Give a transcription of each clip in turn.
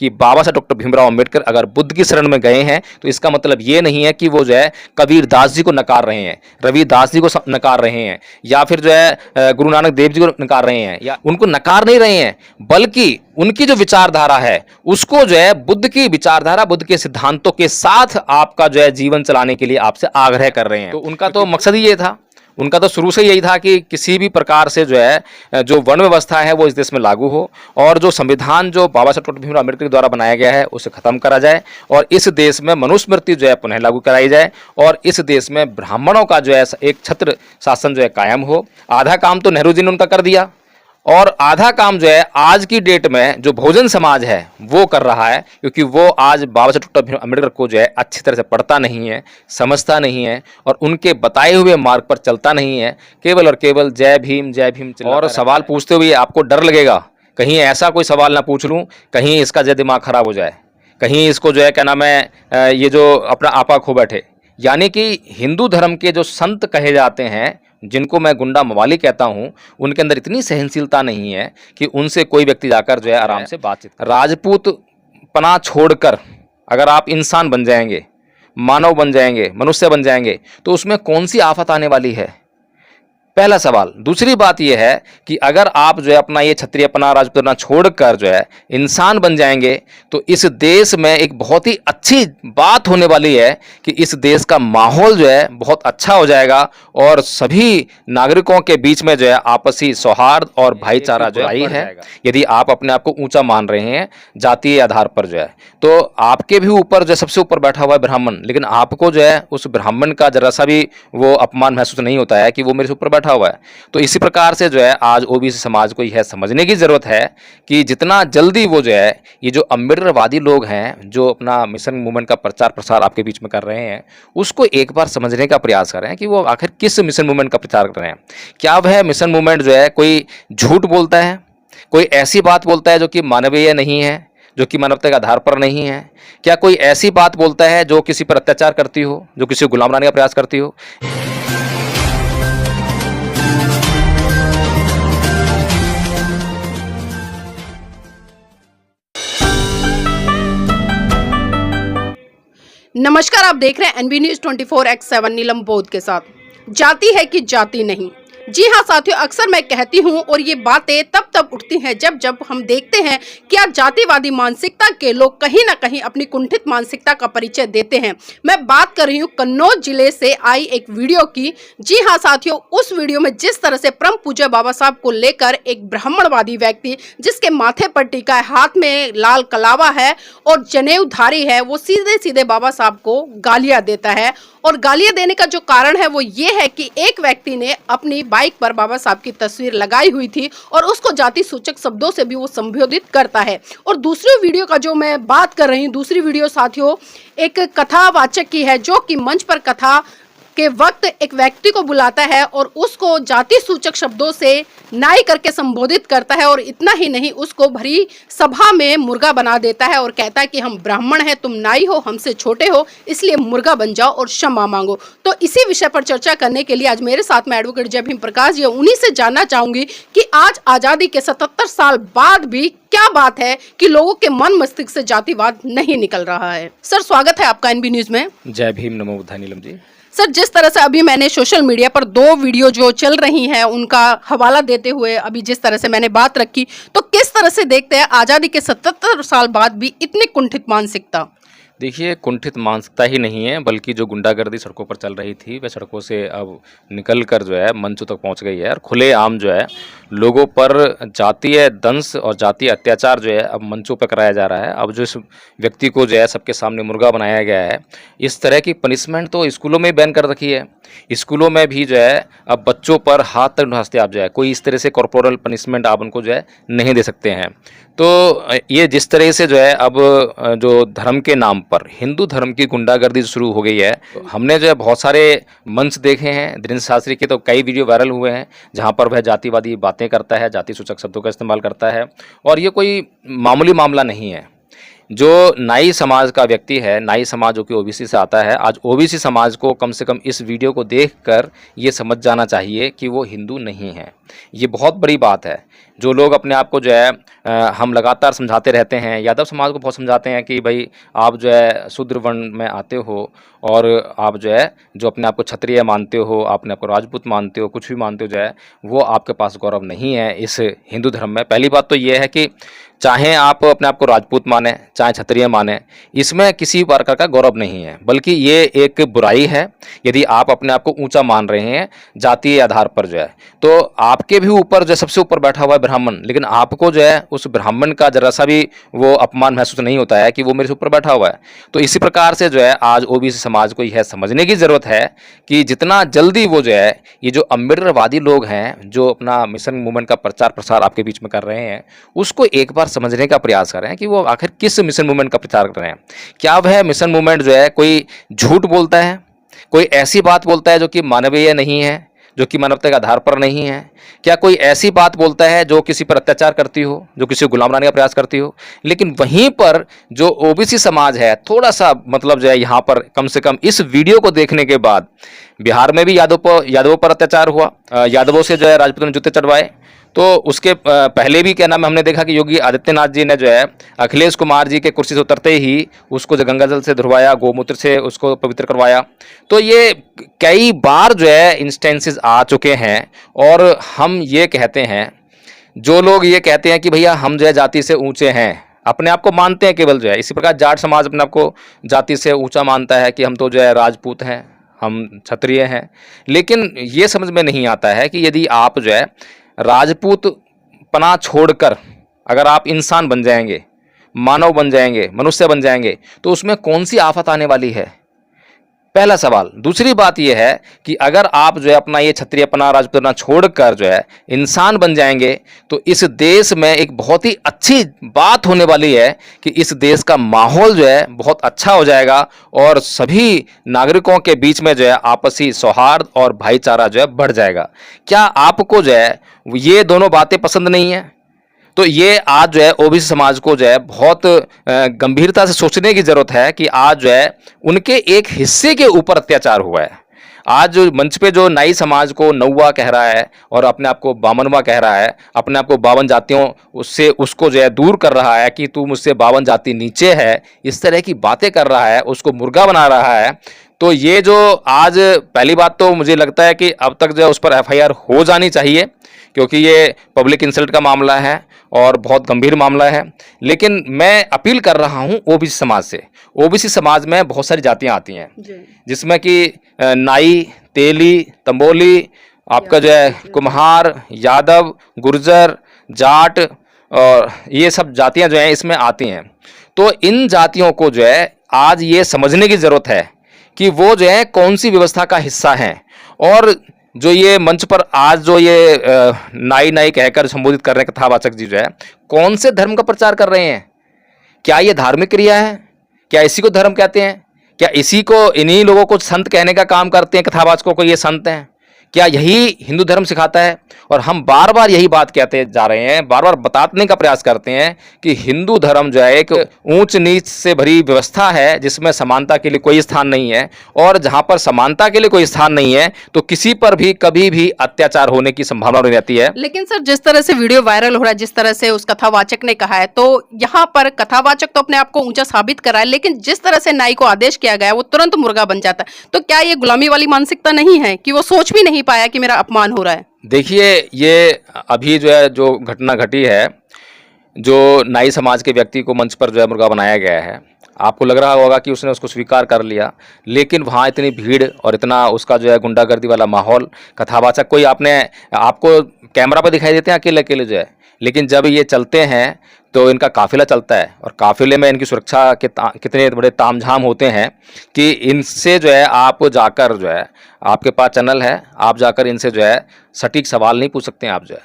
कि बाबा साहब डॉक्टर भीमराव अंबेडकर अगर बुद्ध की शरण में गए हैं तो इसका मतलब ये नहीं है कि वो जो है कबीर दास जी को नकार रहे हैं, रविदास जी को नकार रहे हैं, या फिर जो है गुरु नानक देव जी को नकार रहे हैं, या उनको नकार नहीं रहे हैं, बल्कि उनकी जो विचारधारा है उसको जो है बुद्ध की विचारधारा, बुद्ध के सिद्धांतों के साथ आपका जो है जीवन चलाने के लिए आपसे आग्रह कर रहे हैं। तो उनका तो मकसद ही ये था, उनका तो शुरू से यही था कि किसी भी प्रकार से जो है जो वर्ण व्यवस्था है वो इस देश में लागू हो, और जो संविधान जो बाबा साहब डॉक्टर भीमराव अम्बेडकर द्वारा बनाया गया है उसे खत्म करा जाए, और इस देश में मनुस्मृति जो है पुनः लागू कराई जाए, और इस देश में ब्राह्मणों का जो है एक छत्र शासन जो है कायम हो। आधा काम तो नेहरू जी ने उनका कर दिया, और आधा काम जो है आज की डेट में जो बहुजन समाज है वो कर रहा है, क्योंकि वो आज बाबा साहब डॉक्टर भीमराव अम्बेडकर को जो है अच्छी तरह से पढ़ता नहीं है, समझता नहीं है, और उनके बताए हुए मार्ग पर चलता नहीं है। केवल और केवल जय भीम और सवाल पूछते हुए आपको डर लगेगा कहीं ऐसा कोई सवाल ना पूछ लूं, कहीं इसका जो दिमाग खराब हो जाए, कहीं इसको जो है क्या नाम है ये जो अपना आपा खो बैठे। यानी कि हिंदू धर्म के जो संत कहे जाते हैं, जिनको मैं गुंडा मवाली कहता हूं, उनके अंदर इतनी सहनशीलता नहीं है कि उनसे कोई व्यक्ति जाकर जो है आराम से बातचीत। राजपूत पना छोड़कर अगर आप इंसान बन जाएंगे, मानव बन जाएंगे, मनुष्य बन जाएंगे, तो उसमें कौन सी आफत आने वाली है? पहला सवाल। दूसरी बात यह है कि अगर आप जो है अपना ये क्षत्रियपना, राजपूतना छोड़कर जो है इंसान बन जाएंगे तो इस देश में एक बहुत ही अच्छी बात होने वाली है कि इस देश का माहौल जो है बहुत अच्छा हो जाएगा, और सभी नागरिकों के बीच में जो है आपसी सौहार्द और भाईचारा जो है, यदि आप अपने आप को ऊंचा मान रहे हैं जातीय आधार पर जो है, तो आपके भी ऊपर जो सबसे ऊपर बैठा हुआ है ब्राह्मण, लेकिन आपको जो है उस ब्राह्मण का जरा सा भी वो अपमान महसूस नहीं होता है कि वो मेरे से ऊपर हुआ है। तो इसी प्रकार से जो है आज ओबीसी समाज को यह समझने की जरूरत है कि जितना जल्दी वो जो है ये जो अम्बेडकरवादी लोग हैं जो अपना मिशन मूवमेंट का प्रचार प्रसार आपके बीच में कर रहे हैं, उसको एक बार समझने का प्रयास करें कि वो आखिर किस मिशन मूवमेंट का प्रचार कर रहे हैं। क्या वह मिशन मूवमेंट जो है कोई झूठ बोलता है, कोई ऐसी बात बोलता है जो कि मानवीय नहीं है, जो कि मानवता के आधार पर नहीं है? क्या कोई ऐसी बात बोलता है जो किसी पर अत्याचार करती हो, जो किसी को गुलाम बनाने का प्रयास करती हो? नमस्कार, आप देख रहे हैं एनबी न्यूज 24x7 नीलम बोध के साथ। जाति है कि जाति नहीं। जी हाँ साथियों, अक्सर मैं कहती हूँ और ये बातें तब उठती हैं जब हम देखते हैं कि आज जातिवादी मानसिकता के लोग कहीं ना कहीं अपनी कुंठित मानसिकता का परिचय देते हैं। मैं बात कर रही हूँ कन्नौज जिले से आई एक वीडियो की। जी हाँ साथियों, उस वीडियो में जिस तरह से परम पूज्य बाबा साहब को लेकर एक ब्राह्मणवादी व्यक्ति जिसके माथे पर टीका है, हाथ में लाल कलावा है और जनेऊधारी है, वो सीधे सीधे बाबा साहब को गालियां देता है। और गालियां देने का जो कारण है वो ये है कि एक व्यक्ति ने अपनी बाइक पर बाबा साहब की तस्वीर लगाई हुई थी और उसको जाति सूचक शब्दों से भी वो संबोधित करता है। और दूसरी वीडियो का जो मैं बात कर रही हूँ, दूसरी वीडियो साथियों एक कथावाचक की है जो कि मंच पर कथा के वक्त एक व्यक्ति को बुलाता है और उसको जाति सूचक शब्दों से नाई करके संबोधित करता है, और इतना ही नहीं उसको भरी सभा में मुर्गा बना देता है और कहता है कि हम ब्राह्मण हैं, तुम नाई हो, हमसे छोटे हो, इसलिए मुर्गा बन जाओ और क्षमा मांगो। तो इसी विषय पर चर्चा करने के लिए आज मेरे साथ में एडवोकेट जय भीम प्रकाश जी, उन्हीं से जानना चाहूंगी कि आज आजादी के 77 साल बाद भी क्या बात है कि लोगों के मन मस्तिष्क से जातिवाद नहीं निकल रहा है। सर, स्वागत है आपका एनबी न्यूज में। जय भीम, नमो बुद्धाय नीलम जी। सर, जिस तरह से अभी मैंने सोशल मीडिया पर 2 वीडियो जो चल रही हैं उनका हवाला देते हुए अभी जिस तरह से मैंने बात रखी, तो किस तरह से देखते हैं आज़ादी के 77 साल बाद भी इतनी कुंठित मानसिकता? देखिए, कुंठित मानसिकता ही नहीं है, बल्कि जो गुंडागर्दी सड़कों पर चल रही थी वह सड़कों से अब निकल कर जो है मंचों तक पहुंच गई है, और खुलेआम जो है लोगों पर जातीय दंश और जातीय अत्याचार जो है अब मंचों पर कराया जा रहा है। अब जो इस व्यक्ति को जो है सबके सामने मुर्गा बनाया गया है, इस तरह की पनिशमेंट तो स्कूलों में बैन कर रखी है। स्कूलों में भी जो है अब बच्चों पर हाथ तक उठाते आप जो है कोई इस तरह से कॉर्पोरल पनिशमेंट आप उनको जो है नहीं दे सकते हैं। तो ये जिस तरह से जो है अब जो धर्म के नाम पर हिंदू धर्म की गुंडागर्दी शुरू हो गई है, तो हमने जो है बहुत सारे मंच देखे हैं। धीरेन्द्र शास्त्री के तो कई वीडियो वायरल हुए हैं जहां पर वह जातिवादी बातें करता है, जाति सूचक शब्दों का इस्तेमाल करता है, और ये कोई मामूली मामला नहीं है। जो नाई समाज का व्यक्ति है, नाई समाज जो कि ओबीसी से आता है, आज ओबीसी समाज को कम से कम इस वीडियो को देखकर ये समझ जाना चाहिए कि वो हिंदू नहीं है। ये बहुत बड़ी बात है। जो लोग अपने आप को जो है हम लगातार समझाते रहते हैं, यादव समाज को बहुत समझाते हैं कि भाई आप जो है शूद्र वर्ण में आते हो और आप जो है जो अपने आप को क्षत्रिय मानते हो, अपने आप को राजपूत मानते हो, कुछ भी मानते हो, जो है वो आपके पास गौरव नहीं है इस हिंदू धर्म में। पहली बात तो ये है कि चाहे आप अपने आप को राजपूत माने, चाहे क्षत्रिय माने, इसमें किसी प्रकार का गौरव नहीं है, बल्कि ये एक बुराई है यदि आप अपने आप को ऊंचा मान रहे हैं जातीय आधार पर जो है। तो आपके भी ऊपर जो सबसे ऊपर बैठा हुआ है ब्राह्मण, लेकिन आपको जो है उस ब्राह्मण का जरा सा भी वो अपमान महसूस नहीं होता है कि वो मेरे से ऊपर बैठा हुआ है। तो इसी प्रकार से जो है आज ओबीसी समाज को यह समझने की ज़रूरत है कि जितना जल्दी वो जो है ये जो अम्बेडकरवादी लोग हैं जो अपना मिशन मूवमेंट का प्रचार प्रसार आपके बीच में कर रहे हैं, उसको एक बार समझने का प्रयास करें कि वो आखिर किस मिशन मूवमेंट का प्रचार कर रहे हैं। क्या वह मिशन मूवमेंट जो है कोई झूठ बोलता है, कोई ऐसी बात बोलता है जो कि मानवीय नहीं है, जो कि मानवता के आधार पर नहीं है? क्या कोई ऐसी बात बोलता है जो किसी पर अत्याचार करती हो, जो किसी को गुलाम बनाने का प्रयास करती हो? लेकिन वहीं पर जो ओबीसी समाज है, थोड़ा सा मतलब जो है यहाँ पर कम से कम इस वीडियो को देखने के बाद, बिहार में भी यादवों पर अत्याचार हुआ, यादवों से जो है राजपूतों ने जूते चढ़वाए, तो उसके पहले भी क्या नाम है हमने देखा कि योगी आदित्यनाथ जी ने जो है अखिलेश कुमार जी के कुर्सी से उतरते ही उसको जो गंगा जल से धुलवाया, गोमूत्र से उसको पवित्र करवाया। तो ये कई बार जो है इंस्टेंसेस आ चुके हैं और हम ये कहते हैं, जो लोग ये कहते हैं कि भैया हम जो है जाति से ऊंचे हैं, अपने आप को मानते हैं केवल जो है, इसी प्रकार जाट समाज अपने आप को जाति से ऊंचा मानता है कि हम तो जो है राजपूत हैं, हम क्षत्रिय हैं। लेकिन ये समझ में नहीं आता है कि यदि आप जो है राजपूत पना छोड़कर अगर आप इंसान बन जाएंगे, मानव बन जाएंगे, मनुष्य बन जाएंगे, तो उसमें कौन सी आफत आने वाली है? पहला सवाल। दूसरी बात यह है कि अगर आप जो है अपना ये क्षत्रियपना राजपूतना छोड़कर जो है इंसान बन जाएंगे, तो इस देश में एक बहुत ही अच्छी बात होने वाली है कि इस देश का माहौल जो है बहुत अच्छा हो जाएगा और सभी नागरिकों के बीच में जो है आपसी सौहार्द और भाईचारा जो है बढ़ जाएगा। क्या आपको जो है ये दोनों बातें पसंद नहीं है? तो ये आज जो है ओबीसी समाज को जो है बहुत गंभीरता से सोचने की जरूरत है कि आज जो है उनके एक हिस्से के ऊपर अत्याचार हुआ है। आज जो मंच पे जो नाई समाज को नौवा कह रहा है और अपने आप को बावनवा कह रहा है, अपने आप को 52 जातियों उससे उसको जो है दूर कर रहा है कि तू मुझसे 52 जाति नीचे है, इस तरह की बातें कर रहा है, उसको मुर्गा बना रहा है। तो ये जो आज पहली बात तो मुझे लगता है कि अब तक जो है उस पर एफआईआर हो जानी चाहिए, क्योंकि ये पब्लिक इंसल्ट का मामला है और बहुत गंभीर मामला है। लेकिन मैं अपील कर रहा हूं ओबीसी समाज से। ओबीसी समाज में बहुत सारी जातियां आती हैं, जिसमें कि नाई, तेली, तंबोली, आपका जो है कुम्हार, यादव, गुर्जर, जाट और ये सब जातियां जो हैं इसमें आती हैं। तो इन जातियों को जो है आज ये समझने की ज़रूरत है कि वो जो है कौन सी व्यवस्था का हिस्सा हैं। और जो ये मंच पर आज जो ये नाई नाई कहकर संबोधित कर रहे हैं कथावाचक जी, जो है कौन से धर्म का प्रचार कर रहे हैं? क्या ये धार्मिक क्रिया है? क्या इसी को धर्म कहते हैं? क्या इसी को, इन्हीं लोगों को संत कहने का काम करते हैं कथावाचकों को ये संत हैं? क्या यही हिंदू धर्म सिखाता है? और हम बार बार यही बात कहते जा रहे हैं, बार बार बताने का प्रयास करते हैं कि हिंदू धर्म जो है एक ऊंच नीच से भरी व्यवस्था है जिसमें समानता के लिए कोई स्थान नहीं है। और जहां पर समानता के लिए कोई स्थान नहीं है तो किसी पर भी कभी भी अत्याचार होने की संभावना नहीं रहती है। लेकिन सर, जिस तरह से वीडियो वायरल हो रहा है, जिस तरह से उस कथावाचक ने कहा है, तो यहाँ पर कथावाचक तो अपने आप को ऊंचा साबित कर रहा है, लेकिन जिस तरह से नाई को आदेश किया गया है वो तुरंत मुर्गा बन जाता है। तो क्या ये गुलामी वाली मानसिकता नहीं है कि वो सोच भी नहीं पाया कि मेरा अपमान हो रहा है? देखिए, ये अभी जो है जो घटना घटी है, जो नाई समाज के व्यक्ति को मंच पर जो है मुर्गा बनाया गया है, आपको लग रहा होगा कि उसने उसको स्वीकार कर लिया, लेकिन वहाँ इतनी भीड़ और इतना उसका जो है गुंडागर्दी वाला माहौल, कथावाचक कोई आपको कैमरा पर दिखाई देते हैं अकेले अकेले जो है, लेकिन जब ये चलते हैं तो इनका काफिला चलता है और काफिले में इनकी सुरक्षा के कितने बड़े तामझाम होते हैं कि इनसे जो है आप जाकर जो है, आपके पास चैनल है, आप जाकर इनसे जो है सटीक सवाल नहीं पूछ सकते हैं आप जो है।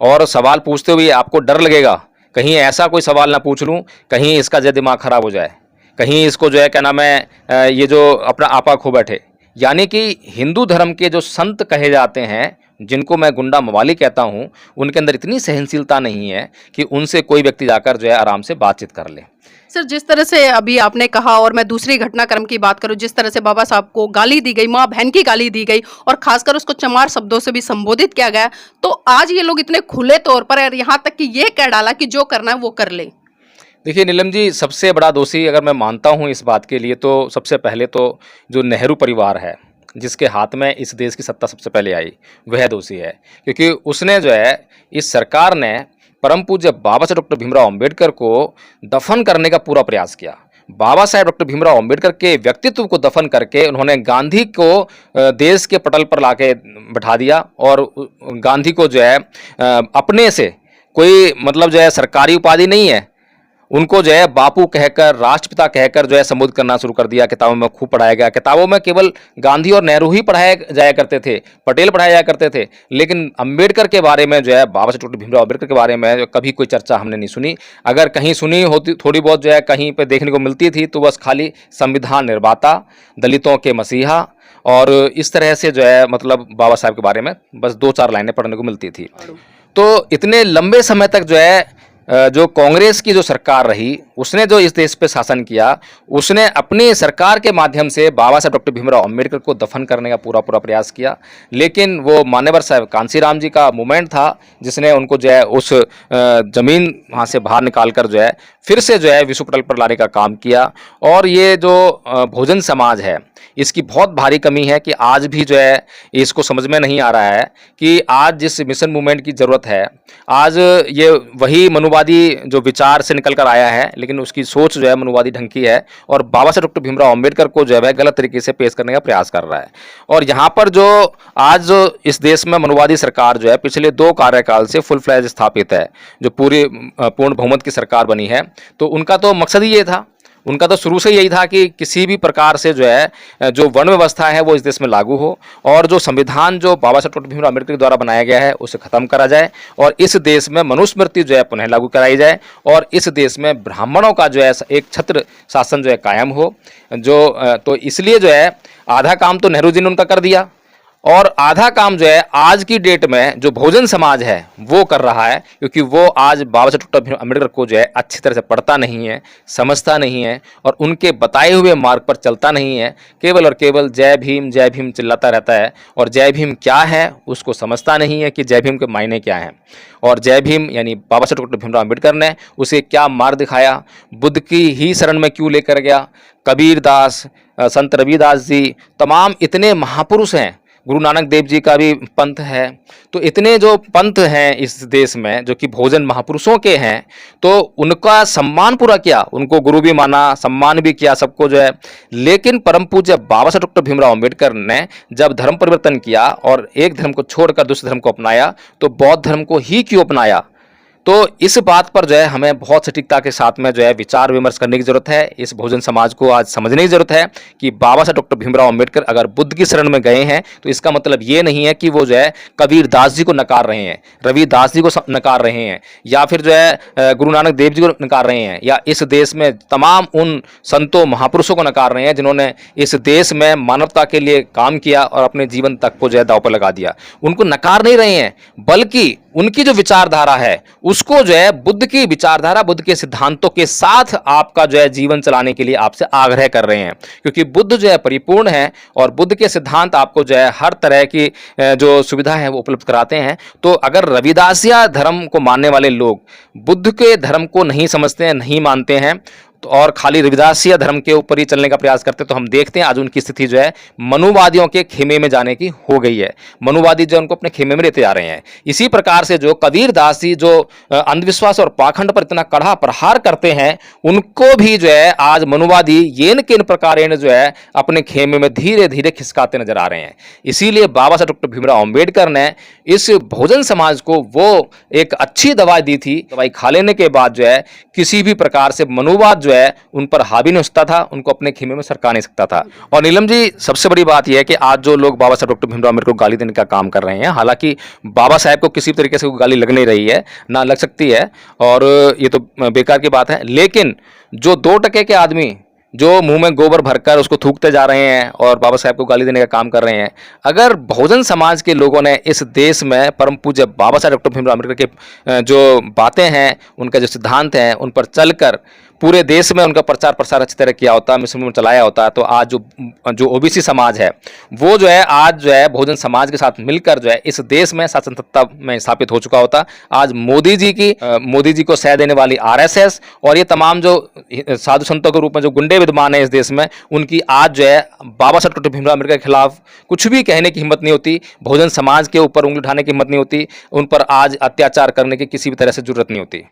और सवाल पूछते हुए आपको डर लगेगा कहीं ऐसा कोई सवाल ना पूछ लूँ, कहीं इसका जो दिमाग खराब हो जाए, कहीं इसको जो है क्या नाम है ये जो अपना आपा खो बैठे। यानी कि हिंदू धर्म के जो संत कहे जाते हैं जिनको मैं गुंडा मवाली कहता हूं, उनके अंदर इतनी सहनशीलता नहीं है कि उनसे कोई व्यक्ति जाकर जो है आराम से बातचीत कर ले। सर, जिस तरह से अभी आपने कहा और मैं दूसरी घटनाक्रम की बात करूं, जिस तरह से बाबा साहब को गाली दी गई, माँ बहन की गाली दी गई और खासकर उसको चमार शब्दों से भी संबोधित किया गया, तो आज ये लोग इतने खुले तौर पर और यहाँ तक कि ये कह डाला कि जो करना है वो कर ले। देखिए नीलम जी, सबसे बड़ा दोषी अगर मैं मानता हूं इस बात के लिए, तो सबसे पहले तो जो नेहरू परिवार है, जिसके हाथ में इस देश की सत्ता सबसे पहले आई, वह दोषी है। क्योंकि उसने जो है, इस सरकार ने परम पूज्य बाबा साहब डॉक्टर भीमराव अंबेडकर को दफन करने का पूरा प्रयास किया। बाबा साहब डॉक्टर भीमराव अंबेडकर के व्यक्तित्व को दफन करके उन्होंने गांधी को देश के पटल पर लाके बैठा दिया और गांधी को जो है अपने से कोई मतलब जो है सरकारी उपाधि नहीं है, उनको जो है बापू कहकर, राष्ट्रपिता कहकर जो है संबोधित करना शुरू कर दिया। किताबों में खूब पढ़ाया गया। किताबों में केवल गांधी और नेहरू ही पढ़ाए जाया करते थे, पटेल पढ़ाया जाया करते थे, लेकिन अंबेडकर के बारे में जो है, बाबा साहब डॉक्टर भीमराव अंबेडकर के बारे में कभी कोई चर्चा हमने नहीं सुनी। अगर कहीं सुनी होती, थोड़ी बहुत जो है कहीं पे देखने को मिलती थी, तो बस खाली संविधान निर्माता, दलितों के मसीहा और इस तरह से जो है मतलब बाबा साहब के बारे में बस 2-4 लाइनें पढ़ने को मिलती थी। तो इतने लंबे समय तक जो है जो कांग्रेस की जो सरकार रही, उसने जो इस देश पे शासन किया, उसने अपनी सरकार के माध्यम से बाबा साहब डॉक्टर भीमराव अंबेडकर को दफन करने का पूरा प्रयास किया। लेकिन वो मान्यवर साहब कांसीराम जी का मूवमेंट था, जिसने उनको जो है उस जमीन वहाँ से बाहर निकाल कर जो है फिर से जो है विश्व पटल पर लाने का काम किया। और ये जो बहुजन समाज है, इसकी बहुत भारी कमी है कि आज भी जो है इसको समझ में नहीं आ रहा है कि आज जिस मिशन मूवमेंट की ज़रूरत है, आज ये वही मनुवादी जो विचार से निकल कर आया है, लेकिन उसकी सोच जो है मनुवादी ढंग की है और बाबा साहब डॉक्टर भीमराव अंबेडकर को जो है गलत तरीके से पेश करने का प्रयास कर रहा है। और यहाँ पर जो आज जो इस देश में मनुवादी सरकार जो है पिछले 2 कार्यकाल से फुल फ्लैज स्थापित है, जो पूरी पूर्ण बहुमत की सरकार बनी है, तो उनका तो मकसद ही ये था, उनका तो शुरू से यही था कि किसी भी प्रकार से जो है जो वर्ण व्यवस्था है वो इस देश में लागू हो और जो संविधान जो बाबा साहब डॉक्टर भीमराव अम्बेडकर द्वारा बनाया गया है उसे खत्म करा जाए और इस देश में मनुस्मृति जो है पुनः लागू कराई जाए और इस देश में ब्राह्मणों का जो है एक छत्र शासन जो है कायम हो। तो इसलिए जो है आधा काम तो नेहरू जी ने उनका कर दिया और आधा काम जो है आज की डेट में जो बहुजन समाज है वो कर रहा है, क्योंकि वो आज बाबा साहब डॉक्टर भीमराव अम्बेडकर को जो है अच्छी तरह से पढ़ता नहीं है, समझता नहीं है और उनके बताए हुए मार्ग पर चलता नहीं है। केवल और केवल जय भीम चिल्लाता रहता है और जय भीम क्या है उसको समझता नहीं है कि जय भीम के मायने क्या हैं और जय भीम यानी बाबा साहब डॉक्टर भीमराव अम्बेडकर ने उसे क्या मार्ग दिखाया, बुद्ध की ही शरण में क्यों लेकर गया, कबीरदास, संत रविदास जी, तमाम इतने महापुरुष हैं, गुरु नानक देव जी का भी पंथ है। तो इतने जो पंथ हैं इस देश में जो कि भोजन महापुरुषों के हैं, तो उनका सम्मान पूरा किया, उनको गुरु भी माना, सम्मान भी किया सबको जो है। लेकिन परम पूज्य बाबा साहब डॉक्टर भीमराव अम्बेडकर ने जब धर्म परिवर्तन किया और एक धर्म को छोड़कर दूसरे धर्म को अपनाया, तो बौद्ध धर्म को ही क्यों अपनाया। तो इस बात पर जो है हमें बहुत सटीकता के साथ में जो है विचार विमर्श करने की जरूरत है। इस बहुजन समाज को आज समझने की जरूरत है कि बाबा साहब डॉक्टर भीमराव अंबेडकर अगर बुद्ध की शरण में गए हैं तो इसका मतलब ये नहीं है कि वो जो है कबीरदास जी को नकार रहे हैं, रविदास जी को नकार रहे हैं या फिर जो है गुरु नानक देव जी को नकार रहे हैं या इस देश में तमाम उन संतों महापुरुषों को नकार रहे हैं जिन्होंने इस देश में मानवता के लिए काम किया और अपने जीवन तक को जो है दांव पर लगा दिया। उनको नकार नहीं रहे हैं, बल्कि उनकी जो विचारधारा है उसको जो है बुद्ध की विचारधारा, बुद्ध के सिद्धांतों के साथ आपका जो है जीवन चलाने के लिए आपसे आग्रह कर रहे हैं, क्योंकि बुद्ध जो है परिपूर्ण है और बुद्ध के सिद्धांत आपको जो है हर तरह की जो सुविधा है वो उपलब्ध कराते हैं। तो अगर रविदासिया धर्म को मानने वाले लोग बुद्ध के धर्म को नहीं समझते हैं, नहीं मानते हैं और खाली रविदासिया धर्म के ऊपर ही चलने का प्रयास करते, तो हम देखते हैं आज उनकी स्थिति जो है मनुवादियों के खेमे में जाने की हो गई है। मनुवादी जो उनको अपने खेमे में लेते जा रहे हैं। इसी प्रकार से जो कबीरदास जी जो अंधविश्वास और पाखंड पर इतना कड़ा प्रहार करते हैं, उनको भी जो है आज मनुवादी येन किन प्रकारेण जो है अपने खेमे में धीरे धीरे खिसकाते नजर आ रहे हैं। इसीलिए बाबा साहब डॉक्टर भीमराव अम्बेडकर ने इस बहुजन समाज को वो एक अच्छी दवाई दी थी। दवाई खा लेने के बाद जो है किसी भी प्रकार से मनुवाद जो है उन पर हावी नहीं हो सकता था, उनको अपने खेमे में सरका नहीं सकता था। और नीलम जी, सबसे बड़ी बात यह है कि आज जो लोग बाबा साहब डॉक्टर भीमराव अम्बेडकर को गाली देने का काम कर रहे हैं, हालांकि बाबा साहब को किसी तरीके से गाली लग नहीं रही है, ना लग सकती है और ये तो बेकार की बात है, लेकिन जो 2 टके के आदमी जो मुंह में गोबर भरकर उसको थूकते जा रहे हैं और बाबा साहेब को गाली देने का काम कर रहे हैं। अगर बहुजन समाज के लोगों ने इस देश में परम पूज्य बाबा साहेब डॉक्टर भीमराव अम्बेडकर के जो बातें हैं, उनका जो सिद्धांत हैं, उन पर चलकर पूरे देश में उनका प्रचार प्रसार अच्छी तरह किया होता, मिशन में चलाया होता, तो आज जो ओबीसी समाज है वो जो है आज जो है बहुजन समाज के साथ मिलकर जो है इस देश में शासन सत्ता में स्थापित हो चुका होता। आज मोदी जी को सह देने वाली आरएसएस और ये तमाम जो साधु संतों के रूप में जो गुंडे विद्यमान है इस देश में, उनकी आज जो है बाबा साहब डॉक्टर भीमराव अम्बेडकर के खिलाफ कुछ भी कहने की हिम्मत नहीं होती, बहुजन समाज के ऊपर उंगली उठाने की हिम्मत नहीं होती, उन पर आज अत्याचार करने की किसी भी तरह से जरूरत नहीं होती।